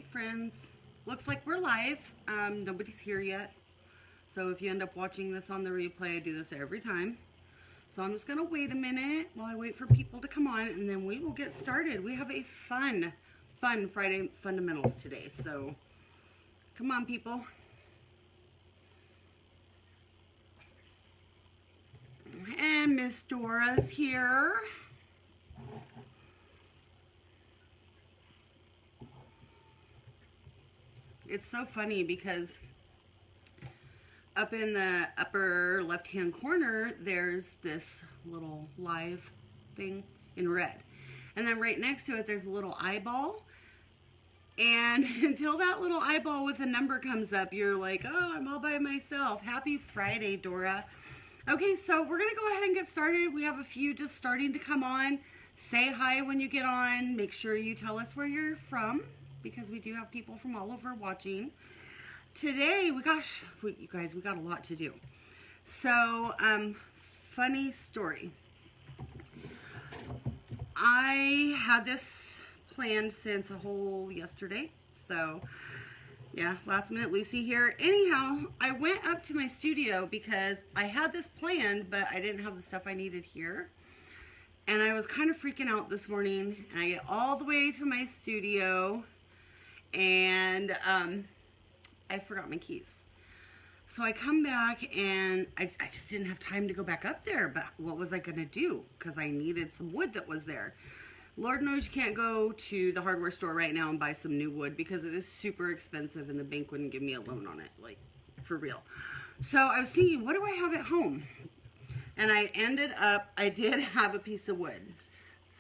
Hey friends, looks like we're live. Nobody's here yet. So if you end up watching this on the replay, I do this every time. So I'm just gonna wait a minute while I wait for people to come on, and then we will get started. We have a fun Friday fundamentals today. So come on, people. And Miss Dora's here. It's so funny because up in the upper left-hand corner, there's this little live thing in red. And then right next to it, there's a little eyeball. And until that little eyeball with a number comes up, you're like, oh, I'm all by myself. Happy Friday, Dora. Okay, so we're going to go ahead and get started. We have a few just starting to come on. Say hi when you get on. Make sure you tell us where you're from, because we do have people from all over watching. Today, you guys, we got a lot to do. So, funny story. I had this planned since a whole yesterday. So, yeah, last minute Lucy here. Anyhow, I went up to my studio because I had this planned, but I didn't have the stuff I needed here. And I was kind of freaking out this morning. And I get all the way to my studio, and I forgot my keys. So I come back, and I just didn't have time to go back up there. But what was I going to do? Because I needed some wood that was there. Lord knows you can't go to the hardware store right now and buy some new wood because it is super expensive, and the bank wouldn't give me a loan on it, like, for real. So I was thinking, what do I have at home? And I ended up, I did have a piece of wood.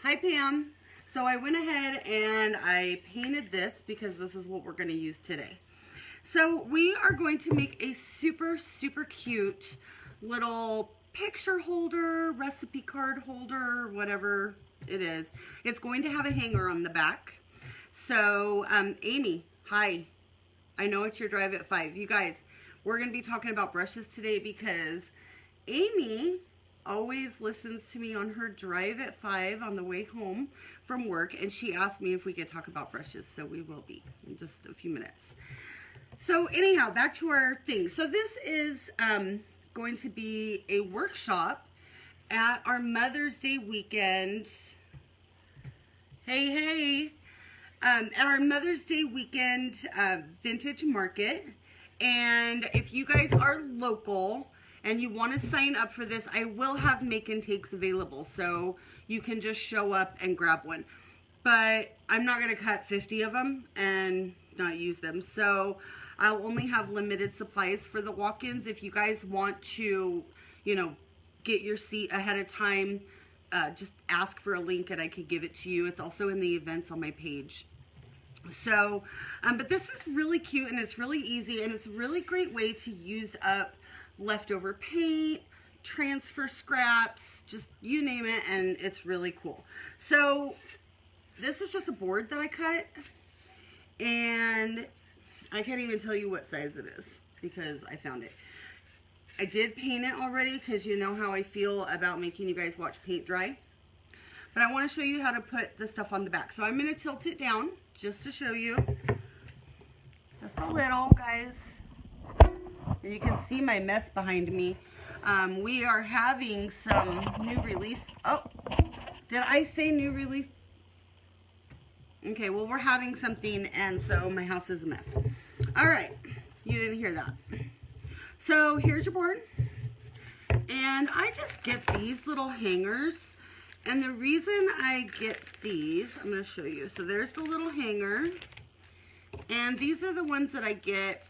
Hi, Pam. So I went ahead and I painted this because this is what we're going to use today. So we are going to make a super, super cute little picture holder, recipe card holder, whatever it is. It's going to have a hanger on the back. So, Amy, hi. I know it's your drive at 5. You guys, we're going to be talking about brushes today because Amy always listens to me on her drive at 5 on the way home from work, and she asked me if we could talk about brushes, so we will be in just a few minutes. So anyhow, back to our thing. So this is going to be a workshop at our Mother's Day weekend. Hey. At our Mother's Day weekend vintage market. And if you guys are local and you want to sign up for this, I will have make and takes available. So you can just show up and grab one. But I'm not going to cut 50 of them and not use them. So I'll only have limited supplies for the walk-ins. If you guys want to, get your seat ahead of time, just ask for a link and I could give it to you. It's also in the events on my page. So, but this is really cute and it's really easy, and it's a really great way to use up leftover paint, transfer scraps, just you name it, and it's really cool. So this is just a board that I cut, and I can't even tell you what size it is because I found it. I did paint it already because you know how I feel about making you guys watch paint dry. But I want to show you how to put the stuff on the back. So I'm going to tilt it down just to show you. Just a little, guys. And you can see my mess behind me. We are having some new release. Oh, did I say new release? Okay, well, we're having something, and so my house is a mess. All right, you didn't hear that. So here's your board, and I just get these little hangers, and the reason I get these, I'm going to show you. So there's the little hanger, and these are the ones that I get.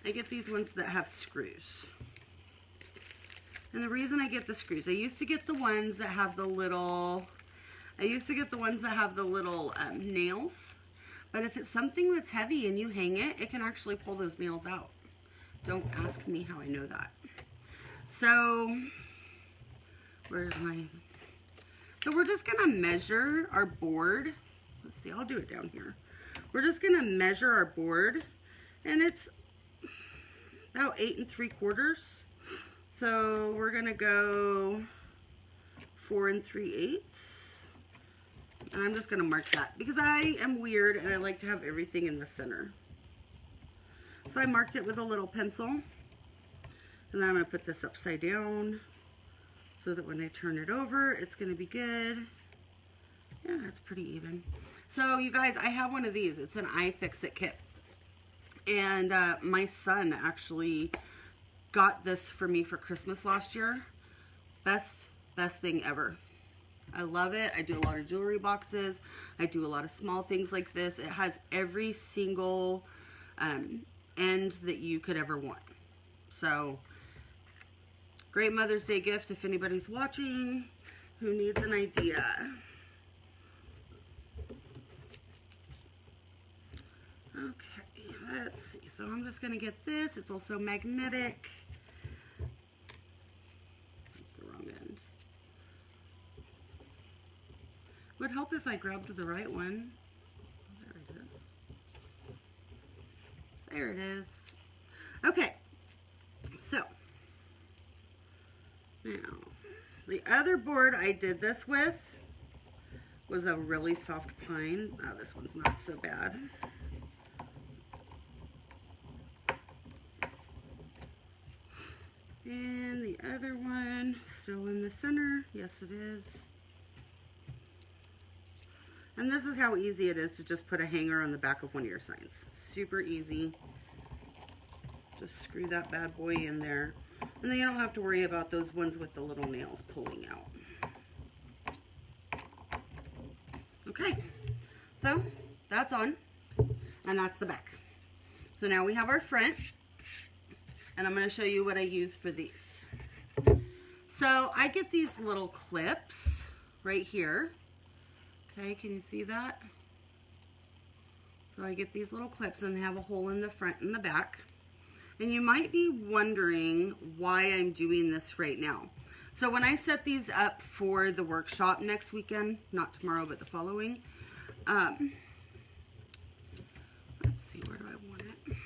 I get these ones that have screws. And the reason I get the screws, I used to get the ones that have the little nails. But if it's something that's heavy and you hang it, it can actually pull those nails out. Don't ask me how I know that. So, so we're just going to measure our board. Let's see, I'll do it down here. We're just going to measure our board, and it's about 8 3/4. So we're going to go 4 3/8. And I'm just going to mark that because I am weird and I like to have everything in the center. So I marked it with a little pencil. And then I'm going to put this upside down so that when I turn it over, it's going to be good. Yeah, it's pretty even. So you guys, I have one of these. It's an iFix-It kit. And my son actually got this for me for Christmas last year. Best thing ever. I love it. I do a lot of jewelry boxes. I do a lot of small things like this. It has every single end that you could ever want. So, great Mother's Day gift if anybody's watching who needs an idea. Okay, let's see. So I'm just going to get this. It's also magnetic. That's the wrong end. Would help if I grabbed the right one. There it is. There it is. Okay. So, now, the other board I did this with was a really soft pine. Oh, this one's not so bad. And the other one, still in the center. Yes, it is. And this is how easy it is to just put a hanger on the back of one of your signs. Super easy. Just screw that bad boy in there. And then you don't have to worry about those ones with the little nails pulling out. Okay, so that's on, and that's the back. So now we have our front, and I'm going to show you what I use for these. So I get these little clips right here. Okay, can you see that? So I get these little clips, and they have a hole in the front and the back. And you might be wondering why I'm doing this right now. So when I set these up for the workshop next weekend, not tomorrow, but the following, let's see, where do I want it?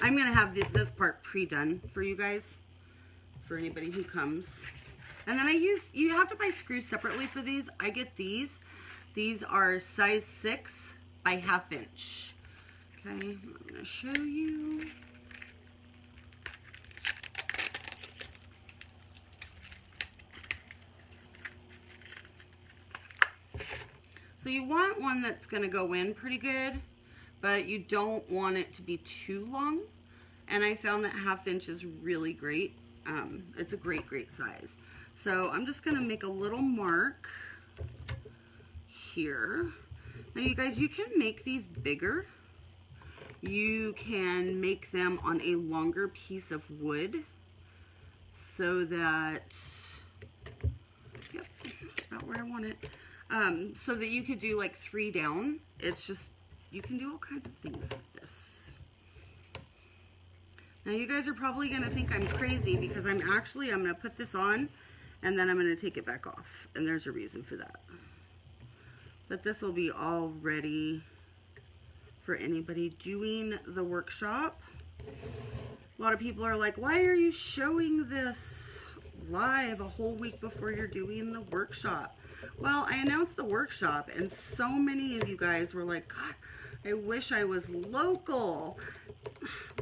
I'm going to have this part pre-done for you guys, for anybody who comes. And then you have to buy screws separately for these. I get these. These are size 6 by 1/2 inch. Okay, I'm going to show you. So you want one that's going to go in pretty good, but you don't want it to be too long. And I found that 1/2 inch is really great. It's a great size. So I'm just going to make a little mark here. Now you guys, you can make these bigger. You can make them on a longer piece of wood so that, yep, that's about where I want it. So that you could do like 3 down. It's just, you can do all kinds of things with this. Now you guys are probably going to think I'm crazy because I'm going to put this on and then I'm going to take it back off. And there's a reason for that. But this will be all ready for anybody doing the workshop. A lot of people are like, why are you showing this live a whole week before you're doing the workshop? Well, I announced the workshop and so many of you guys were like, God, I wish I was local.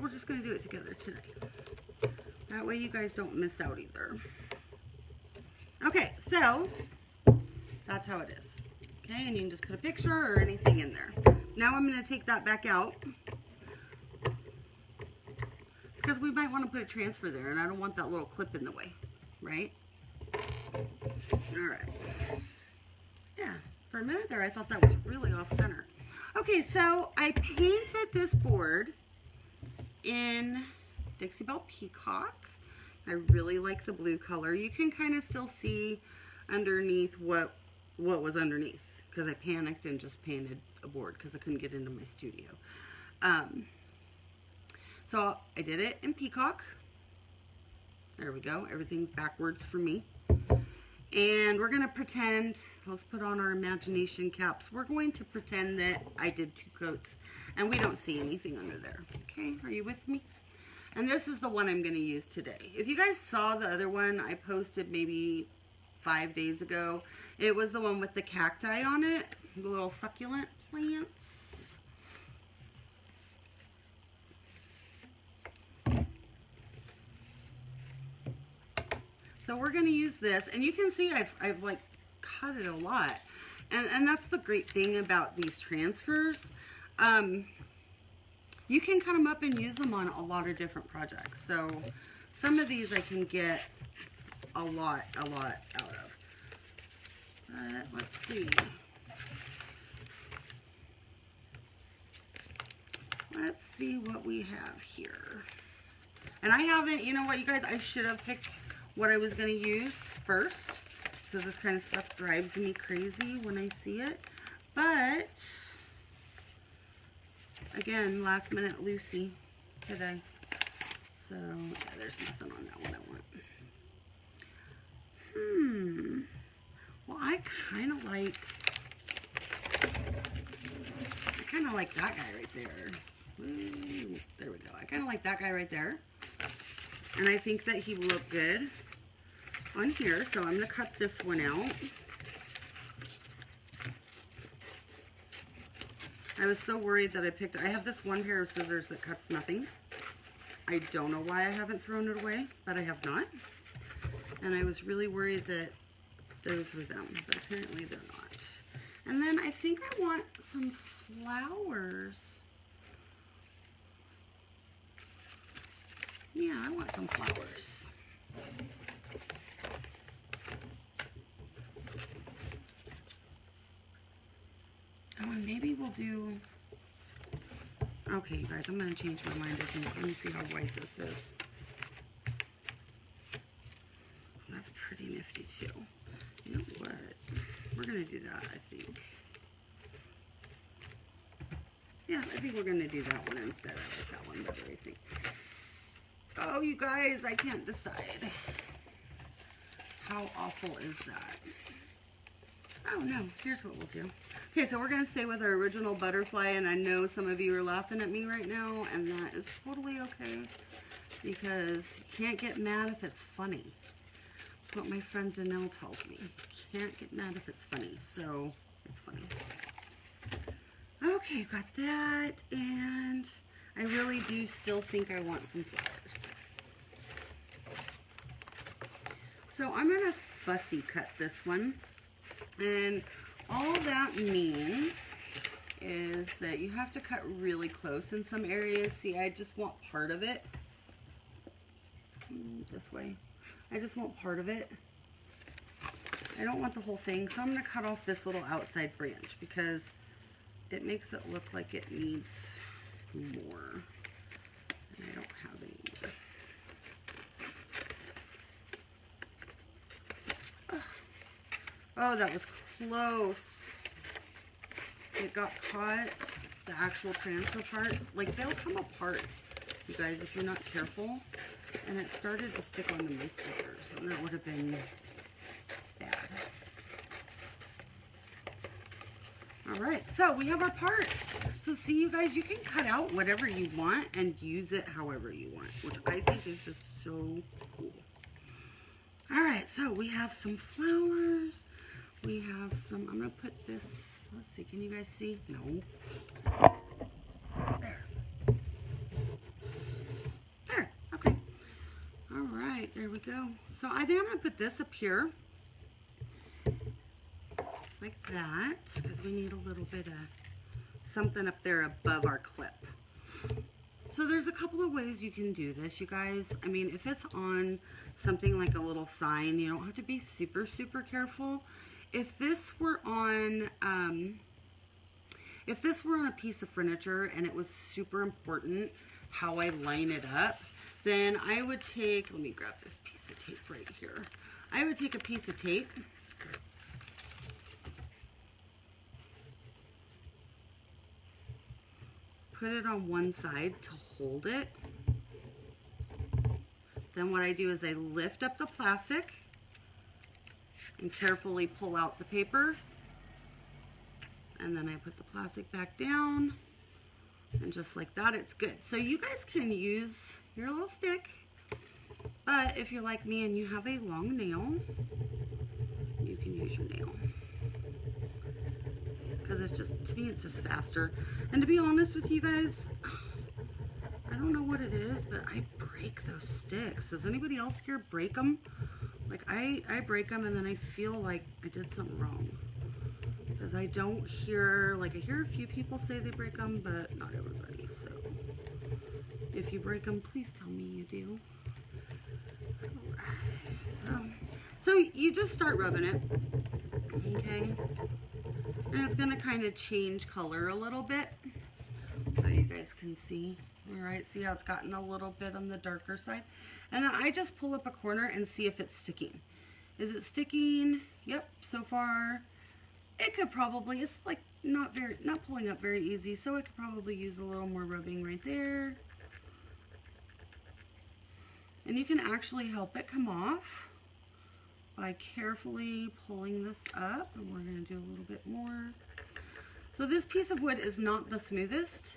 We're just going to do it together today. That way you guys don't miss out either. Okay, so that's how it is. Okay, and you can just put a picture or anything in there. Now I'm going to take that back out because we might want to put a transfer there and I don't want that little clip in the way, right? All right. Yeah, for a minute there I thought that was really off center. Okay, so I painted this board in Dixie Belle Peacock. I really like the blue color. You can kind of still see underneath what was underneath because I panicked and just painted a board because I couldn't get into my studio. So I did it in Peacock. There we go. Everything's backwards for me. And we're going to pretend, let's put on our imagination caps. We're going to pretend that I did 2 coats and we don't see anything under there. Okay, are you with me? And this is the one I'm going to use today. If you guys saw the other one, I posted maybe 5 days ago. It was the one with the cacti on it, the little succulent plants. So we're going to use this, and you can see I've like cut it a lot. And that's the great thing about these transfers. You can cut them up and use them on a lot of different projects. So some of these I can get a lot out of. But let's see. Let's see what we have here. And I haven't, you know what, you guys, I should have picked what I was going to use first, because this kind of stuff drives me crazy when I see it. But again, last minute Lucy today. So yeah, there's nothing on that one I want. Well, I kind of like that guy right there. Ooh, there we go. I kind of like that guy right there. And I think that he will look good on here. So I'm going to cut this one out. I was so worried that I have this one pair of scissors that cuts nothing. I don't know why I haven't thrown it away, but I have not. And I was really worried that those were them, but apparently they're not. And then I think I want some flowers. Yeah, I want some flowers. Oh, and maybe we'll do... Okay, you guys, I'm going to change my mind, I think. Let me see how white this is. That's pretty nifty, too. You know what? We're going to do that, I think. Yeah, I think we're going to do that one instead. I like that one better, I think. Oh, you guys, I can't decide. How awful is that? Oh, no. Here's what we'll do. Okay, so we're going to stay with our original butterfly, and I know some of you are laughing at me right now, and that is totally okay, because you can't get mad if it's funny. That's what my friend Danelle tells me. You can't get mad if it's funny, so it's funny. Okay, got that, and I really do still think I want some flowers. So I'm going to fussy cut this one, and all that means is that you have to cut really close in some areas. See, I just want part of it. This way. I just want part of it. I don't want the whole thing, so I'm going to cut off this little outside branch because it makes it look like it needs more. And I don't have any more. Oh, that was close. It got caught, the actual transfer part. Like, they'll come apart, you guys, if you're not careful. And it started to stick onto my scissors, and that would have been bad. Alright, so we have our parts. So see, you guys, you can cut out whatever you want and use it however you want, which I think is just so cool. Alright, so we have some flowers. We have some, I'm going to put this, let's see, can you guys see? No. There. There, okay. Alright, there we go. So I think I'm going to put this up here. Like that, because we need a little bit of something up there above our clip. So there's a couple of ways you can do this, you guys. I mean, if it's on something like a little sign, you don't have to be super, super careful. If this were on a piece of furniture and it was super important how I line it up, then I would take, let me grab this piece of tape right here. I would take a piece of tape, put it on one side to hold it. Then what I do is I lift up the plastic and carefully pull out the paper. And then I put the plastic back down. And just like that, it's good. So you guys can use your little stick. But if you're like me and you have a long nail, use your nail. Because it's just, to me, it's just faster. And to be honest with you guys, I don't know what it is, but I break those sticks. Does anybody else here break them? Like, I break them and then I feel like I did something wrong. Because I don't hear, like, I hear a few people say they break them, but not everybody. So, if you break them, please tell me you do. Alright, so you just start rubbing it, okay? And it's gonna kind of change color a little bit, so you guys can see. Alright, see how it's gotten a little bit on the darker side? And then I just pull up a corner and see if it's sticking. Is it sticking? Yep, so far. It could probably, it's like not pulling up very easy, so it could probably use a little more rubbing right there. And you can actually help it come off by carefully pulling this up, and we're going to do a little bit more. So this piece of wood is not the smoothest,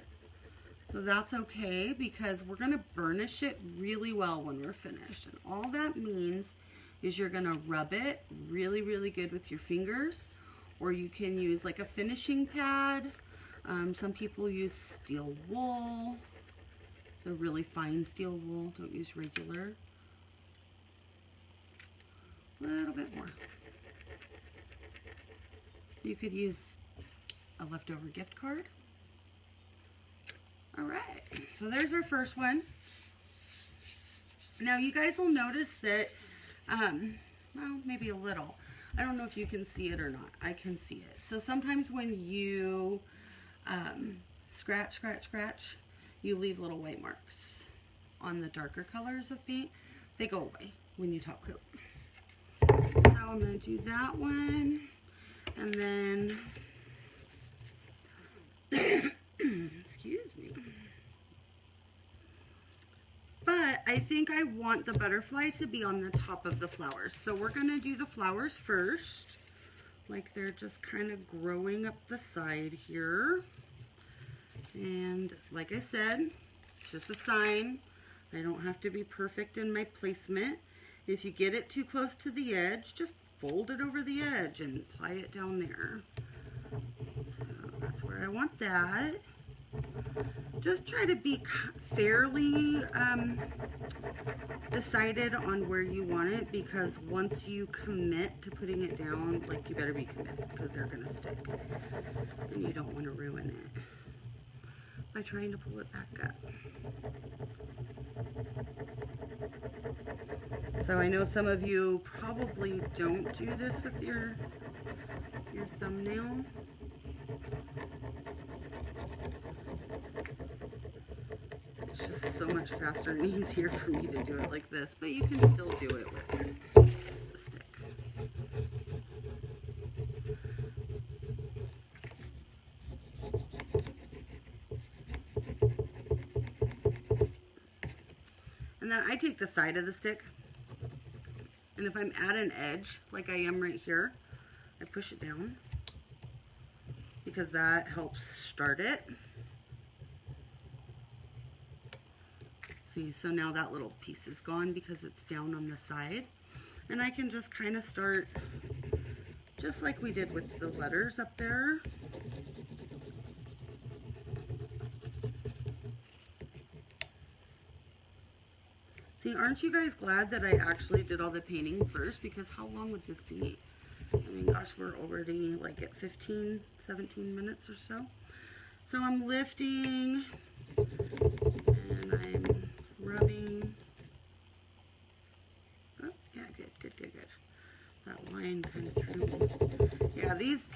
so that's okay because we're going to burnish it really well when we're finished. And all that means is you're going to rub it really, really good with your fingers, or you can use like a finishing pad. Some people use steel wool, the really fine steel wool, don't use regular. A little bit more. You could use a leftover gift card. All right, so there's our first one. Now you guys will notice that, well, maybe a little. I don't know if you can see it or not. I can see it. So sometimes when you scratch, you leave little white marks on the darker colors of paint. They go away when you top coat. So I'm going to do that one, and then, excuse me. But I think I want the butterfly to be on the top of the flowers. So we're going to do the flowers first, like they're just kind of growing up the side here. And like I said, it's just a sign. I don't have to be perfect in my placement. If you get it too close to the edge, just fold it over the edge and apply it down there. So that's where I want that. Just try to be fairly decided on where you want it, because once you commit to putting it down, like, you better be committed, because they're going to stick. And you don't want to ruin it by trying to pull it back up. So I know some of you probably don't do this with your thumbnail. It's just so much faster and easier for me to do it like this, but you can still do it with the stick. And then I take the side of the stick, and if I'm at an edge, like I am right here, I push it down, because that helps start it. See, so now that little piece is gone because it's down on the side. And I can just kind of start, just like we did with the letters up there. See, aren't you guys glad that I actually did all the painting first? Because how long would this be? I mean, gosh, we're already like at 15, 17 minutes or so. So I'm lifting and I'm rubbing. Oh, yeah, good. That line kind of threw me. Yeah, these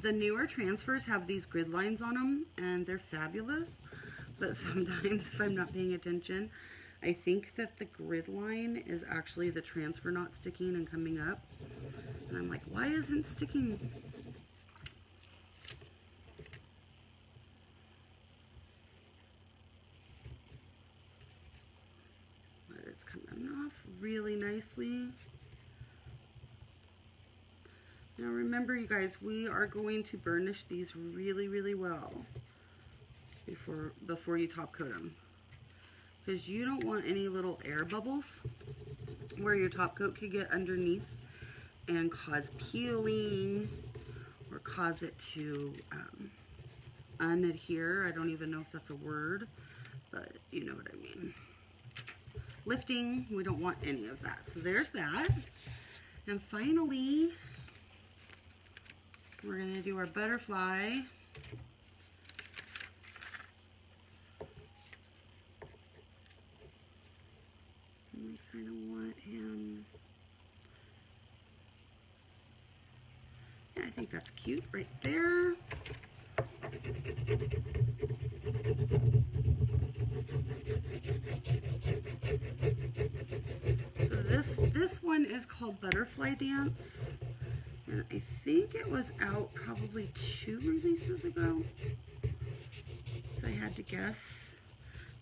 the newer transfers have these grid lines on them, and they're fabulous. But sometimes, if I'm not paying attention, I think that the grid line is actually the transfer not sticking and coming up. And I'm like, why isn't it sticking? But it's coming off really nicely. Now remember, you guys, we are going to burnish these really, really well before you top coat them. Because you don't want any little air bubbles where your top coat could get underneath and cause peeling or cause it to unadhere. I don't even know if that's a word, but you know what I mean. Lifting, we don't want any of that. So there's that. And finally, we're going to do our butterfly. And I kind of want him, yeah, I think that's cute right there. So this one is called Butterfly Dance, and I think it was out probably 2 releases ago, if I had to guess,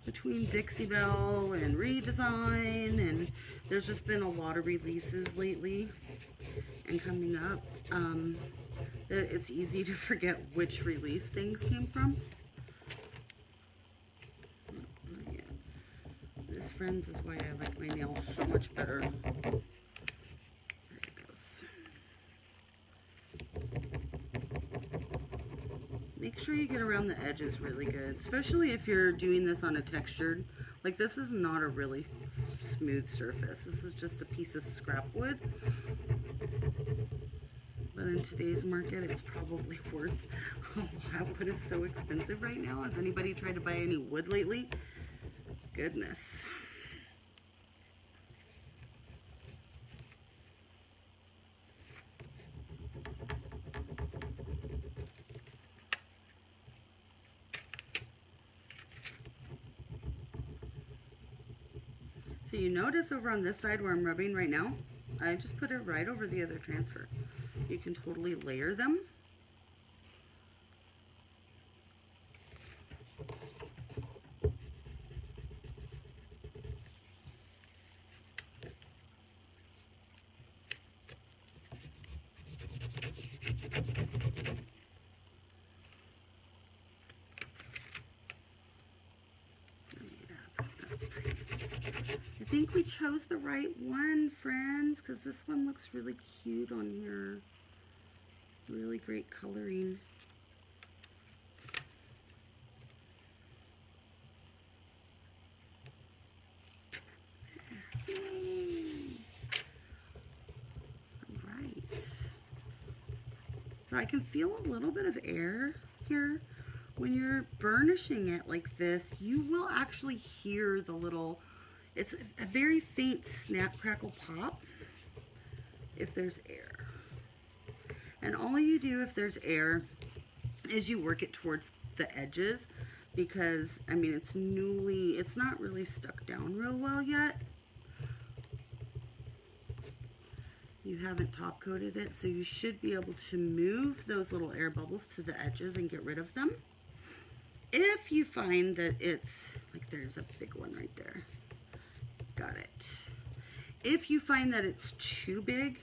between Dixie Belle and redesign, and there's just been a lot of releases lately and coming up. It's easy to forget which release things came from. This, friends, is why I like my nails so much better. There it goes. Make sure you get around the edges really good, especially if you're doing this on a textured. Like, this is not a really smooth surface. This is just a piece of scrap wood. But in today's market, it's probably worth a lot. Wood is so expensive right now. Has anybody tried to buy any wood lately? Goodness. So you notice over on this side where I'm rubbing right now, I just put it right over the other transfer. You can totally layer them. I think we chose the right one, friends, because this one looks really cute on here. Really great coloring. Alright. So I can feel a little bit of air here. When you're burnishing it like this, you will actually hear the little, it's a very faint snap, crackle, pop if there's air. And all you do if there's air is you work it towards the edges, because, I mean, it's not really stuck down real well yet. You haven't top coated it, so you should be able to move those little air bubbles to the edges and get rid of them. If you find that it's, like, there's a big one right there. Got it. If you find that it's too big,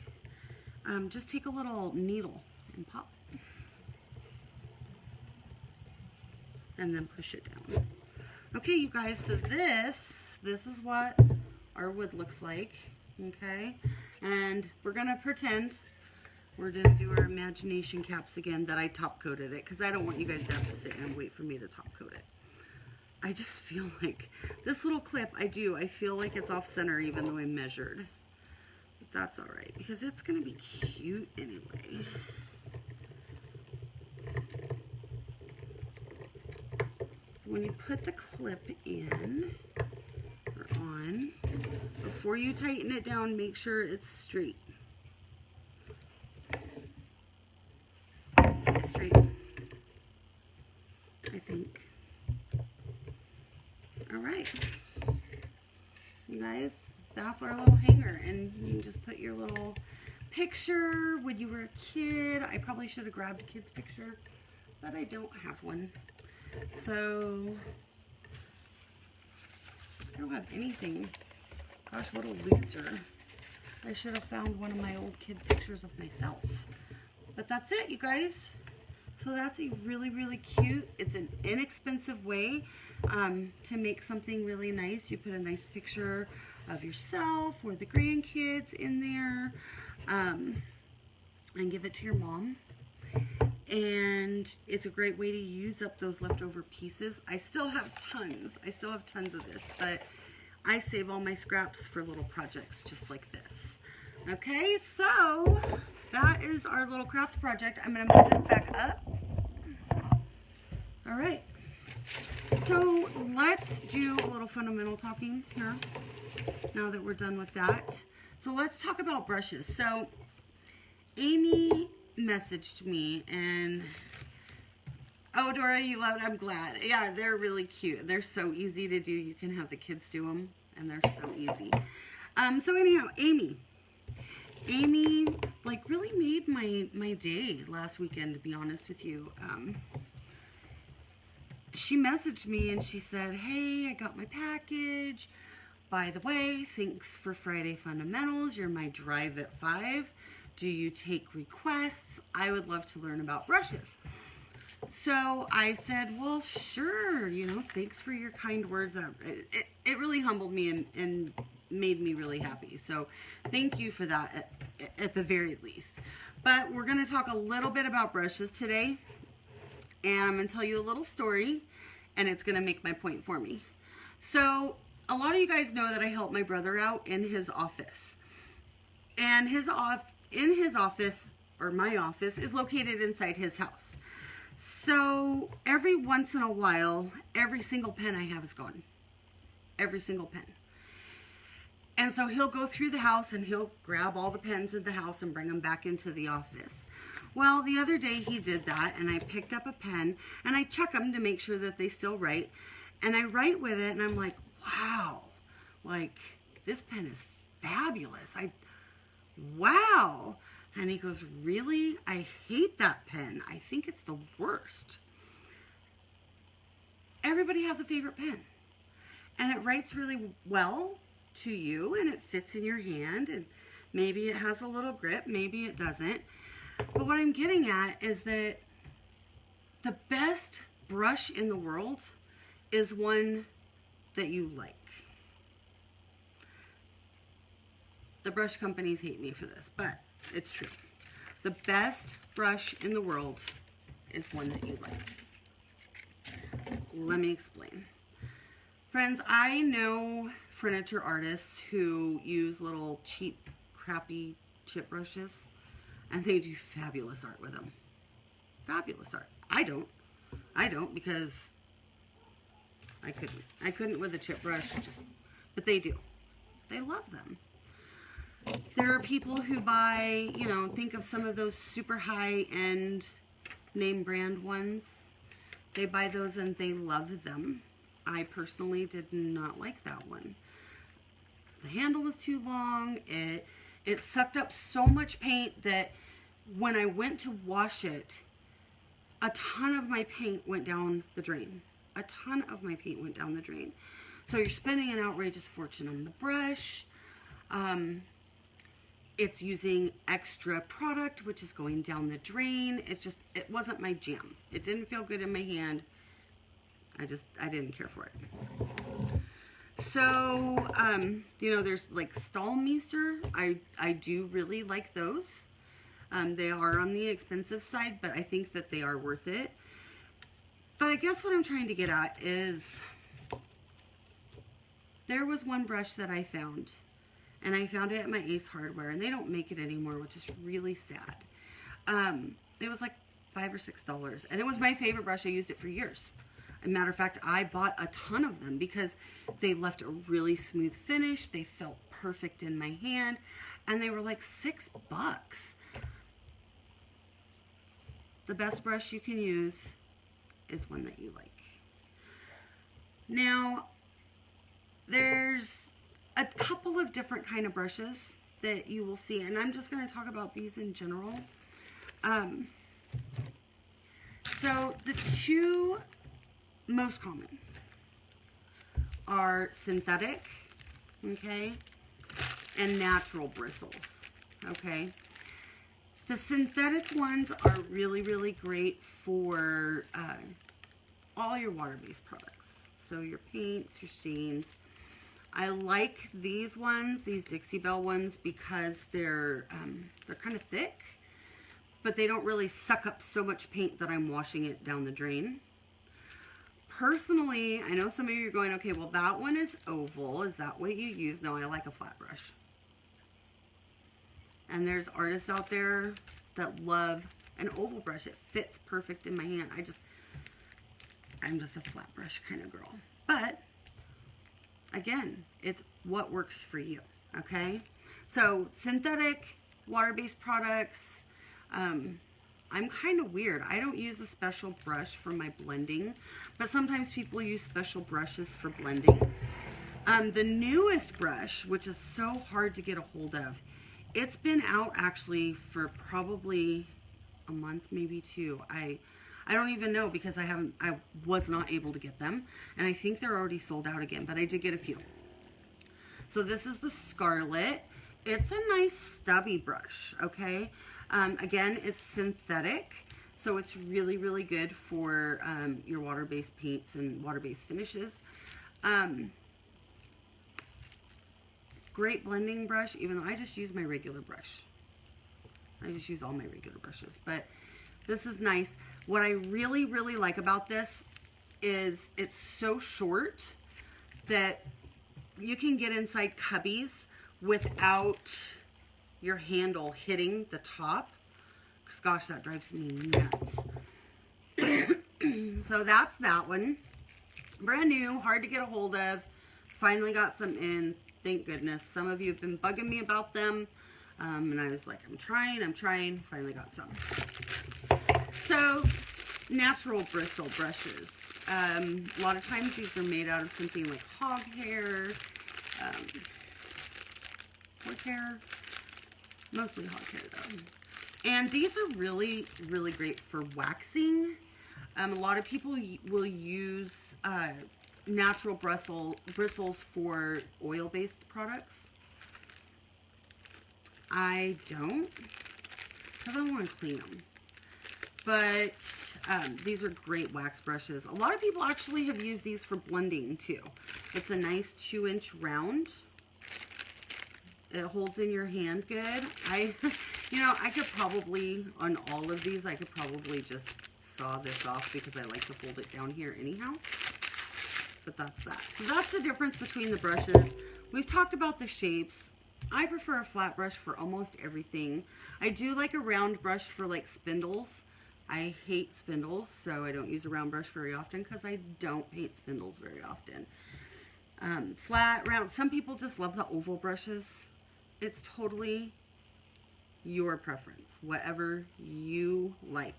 just take a little needle and pop it. And then push it down. Okay, you guys, so this is what our wood looks like, okay? And we're gonna pretend we're gonna do our imagination caps again that I top coated it, because I don't want you guys to have to sit and wait for me to top coat it. I just feel like this little clip, I feel like it's off center even though I measured. But that's all right, because it's gonna be cute anyway. So when you put the clip in or on, before you tighten it down, make sure it's straight. Straight, I think. All right, you guys, that's our little hanger, and you can just put your little picture when you were a kid. I probably should have grabbed a kid's picture, but I don't have one. So I don't have anything. Gosh, what a loser. I should have found one of my old kid pictures of myself. But that's it, you guys. So that's a really, really cute, it's an inexpensive way to make something really nice. You put a nice picture of yourself or the grandkids in there. and give it to your mom. And it's a great way to use up those leftover pieces. I still have tons. I still have tons of this, but I save all my scraps for little projects just like this. Okay, so that is our little craft project. I'm going to move this back up. All right. So let's do a little fundamental talking here now that we're done with that. So let's talk about brushes. So Amy messaged me and, oh, Dora, you love it. I'm glad. Yeah, they're really cute. They're so easy to do. You can have the kids do them, and they're so easy. So anyhow, Amy like really made my day last weekend, to be honest with you. She messaged me and she said, hey, I got my package. By the way, thanks for Friday Fundamentals. You're my drive at 5. Do you take requests? I would love to learn about brushes. So I said, well, sure. You know, thanks for your kind words. It really humbled me and made me really happy. So thank you for that at the very least. But we're going to talk a little bit about brushes today. And I'm going to tell you a little story, and it's going to make my point for me. So a lot of you guys know that I help my brother out in his office. And in his office, or my office, is located inside his house. So every once in a while, every single pen I have is gone. Every single pen. And so he'll go through the house and he'll grab all the pens in the house and bring them back into the office. Well, the other day he did that, and I picked up a pen and I check them to make sure that they still write. And I write with it and I'm like, wow, like this pen is fabulous. Wow. And he goes, really? I hate that pen. I think it's the worst. Everybody has a favorite pen. And it writes really well to you, and it fits in your hand, and maybe it has a little grip, maybe it doesn't. But what I'm getting at is that the best brush in the world is one that you like. The brush companies hate me for this, but it's true. The best brush in the world is one that you like. Let me explain. Friends, I know furniture artists who use little cheap, crappy chip brushes, and they do fabulous art with them. Fabulous art. I don't because I couldn't with a chip brush, but they do. They love them. There are people who buy, you know, think of some of those super high-end name brand ones. They buy those and they love them. I personally did not like that one. The handle was too long. It sucked up so much paint that when I went to wash it, a ton of my paint went down the drain. A ton of my paint went down the drain. So you're spending an outrageous fortune on the brush. It's using extra product, which is going down the drain. It wasn't my jam. It didn't feel good in my hand. I didn't care for it. So, you know, there's like Stahlmeister. I do really like those. They are on the expensive side, but I think that they are worth it. But I guess what I'm trying to get at is there was one brush that I found, and I found it at my Ace Hardware, and they don't make it anymore, which is really sad. It was like $5 or $6, and it was my favorite brush. I used it for years. As a matter of fact, I bought a ton of them because they left a really smooth finish. They felt perfect in my hand, and they were like $6. The best brush you can use is one that you like. Now, there's a couple of different kind of brushes that you will see, and I'm just going to talk about these in general. So the two most common are synthetic, okay, and natural bristles, okay. The synthetic ones are really, really great for all your water-based products. So your paints, your stains. I like these ones, these Dixie Belle ones, because they're kind of thick, but they don't really suck up so much paint that I'm washing it down the drain. Personally, I know some of you are going, okay, well that one is oval. Is that what you use? No, I like a flat brush. And there's artists out there that love an oval brush. It fits perfect in my hand. I'm just a flat brush kind of girl. But again, it's what works for you, okay? So synthetic water-based products, I'm kind of weird. I don't use a special brush for my blending, but sometimes people use special brushes for blending. The newest brush, which is so hard to get a hold of, it's been out actually for probably a month, maybe two. I don't even know because I was not able to get them, and I think they're already sold out again, but I did get a few. So this is the Scarlet. It's a nice stubby brush, okay? Again, it's synthetic, so it's really, really good for your water-based paints and water-based finishes. Great blending brush, even though I just use my regular brush. I just use all my regular brushes, but this is nice. What I really, really like about this is it's so short that you can get inside cubbies without your handle hitting the top. Because gosh, that drives me nuts. So that's that one. Brand new, hard to get a hold of. Finally got some in, thank goodness. Some of you have been bugging me about them. And I was like, I'm trying. Finally got some. So, natural bristle brushes. A lot of times these are made out of something like hog hair, horsehair, mostly hog hair though. And these are really, really great for waxing. A lot of people will use natural bristles for oil-based products. I don't, because I want to clean them. But these are great wax brushes. A lot of people actually have used these for blending too. It's a nice 2-inch round. It holds in your hand good. I could probably, on all of these, I could probably just saw this off because I like to hold it down here anyhow. But that's that. So that's the difference between the brushes. We've talked about the shapes. I prefer a flat brush for almost everything. I do like a round brush for like spindles. I hate spindles, so I don't use a round brush very often because I don't paint spindles very often. Flat, round, some people just love the oval brushes. It's totally your preference, whatever you like.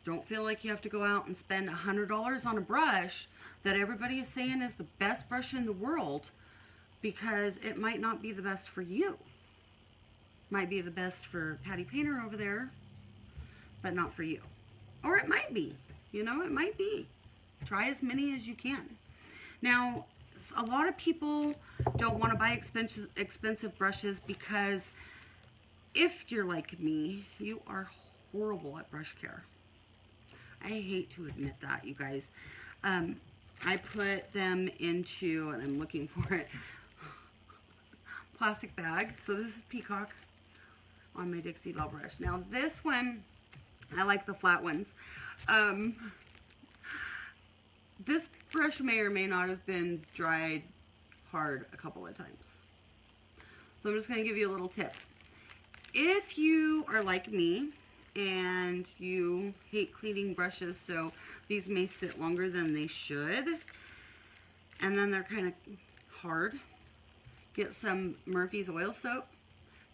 Don't feel like you have to go out and spend $100 on a brush that everybody is saying is the best brush in the world, because it might not be the best for you. Might be the best for Patty Painter over there, but not for you. Or it might be, it might be. Try as many as you can. Now, a lot of people don't want to buy expensive brushes because if you're like me, you are horrible at brush care. I hate to admit that, you guys. I put them into, and I'm looking for it, plastic bag. So this is Peacock on my Dixie Belle brush. Now this one, I like the flat ones. This brush may or may not have been dried hard a couple of times. So I'm just going to give you a little tip. If you are like me and you hate cleaning brushes, so these may sit longer than they should, and then they're kind of hard, get some Murphy's oil soap,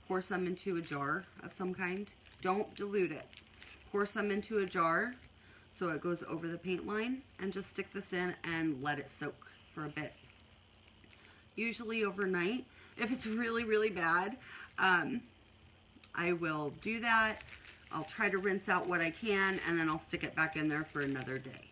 pour some into a jar of some kind. Don't dilute it. Pour some into a jar so it goes over the paint line, and just stick this in and let it soak for a bit. Usually overnight. If it's really, really bad, I will do that. I'll try to rinse out what I can, and then I'll stick it back in there for another day.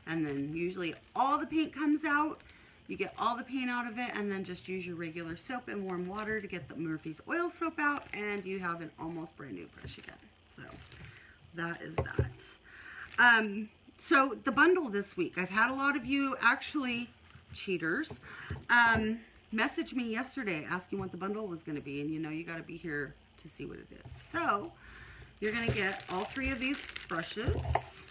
And then usually all the paint comes out. You get all the paint out of it, and then just use your regular soap and warm water to get the Murphy's oil soap out, and you have an almost brand new brush again. So that is that. So the bundle this week, I've had a lot of you actually cheaters, messaged me yesterday asking what the bundle was going to be. And you know, you got to be here to see what it is. So you're going to get all 3 of these brushes.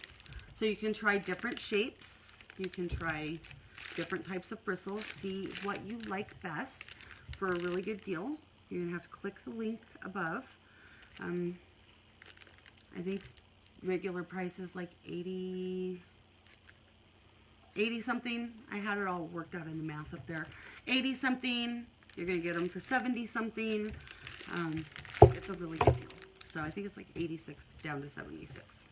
So you can try different shapes. You can try different types of bristles. See what you like best for a really good deal. You're going to have to click the link above. I think regular price is like 80 something. I had it all worked out in the math up there. 80 something. You're going to get them for 70 something. It's a really good deal. So I think it's like 86 down to 76.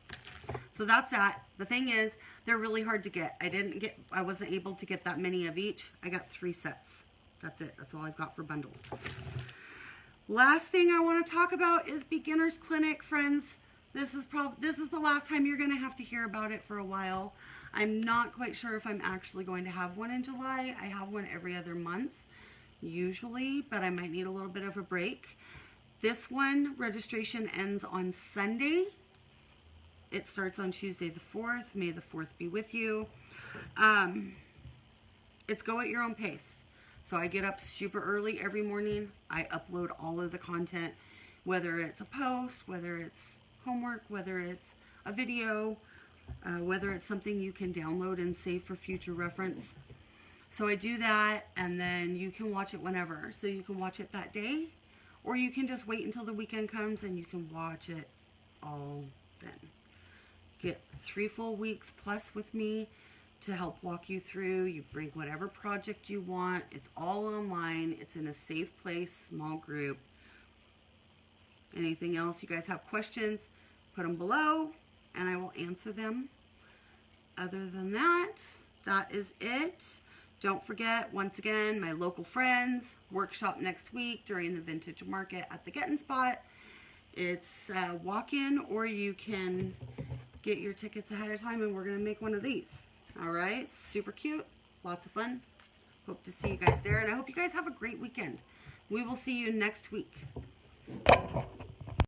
So that's that. The thing is, they're really hard to get. I wasn't able to get that many of each. I got 3 sets. That's it. That's all I've got for bundles. Last thing I want to talk about is Beginner's Clinic, friends. This is the last time you're going to have to hear about it for a while. I'm not quite sure if I'm actually going to have one in July. I have one every other month, usually, but I might need a little bit of a break. This one, registration ends on Sunday. It starts on Tuesday the 4th. May the 4th be with you. It's go at your own pace. So I get up super early every morning. I upload all of the content, whether it's a post, whether it's homework, whether it's a video, whether it's something you can download and save for future reference. So I do that, and then you can watch it whenever. So you can watch it that day, or you can just wait until the weekend comes and you can watch it all then. Get 3 full weeks plus with me to help walk you through. You bring whatever project you want. It's all online. It's in a safe place, small group. Anything else you guys have questions, put them below and I will answer them. Other than that, that is it. Don't forget, once again, my local friends workshop next week during the vintage market at the Gettin' Spot. It's walk-in, or you can get your tickets ahead of time and we're going to make one of these. All right, super cute, lots of fun. Hope to see you guys there, and I hope you guys have a great weekend. We will see you next week.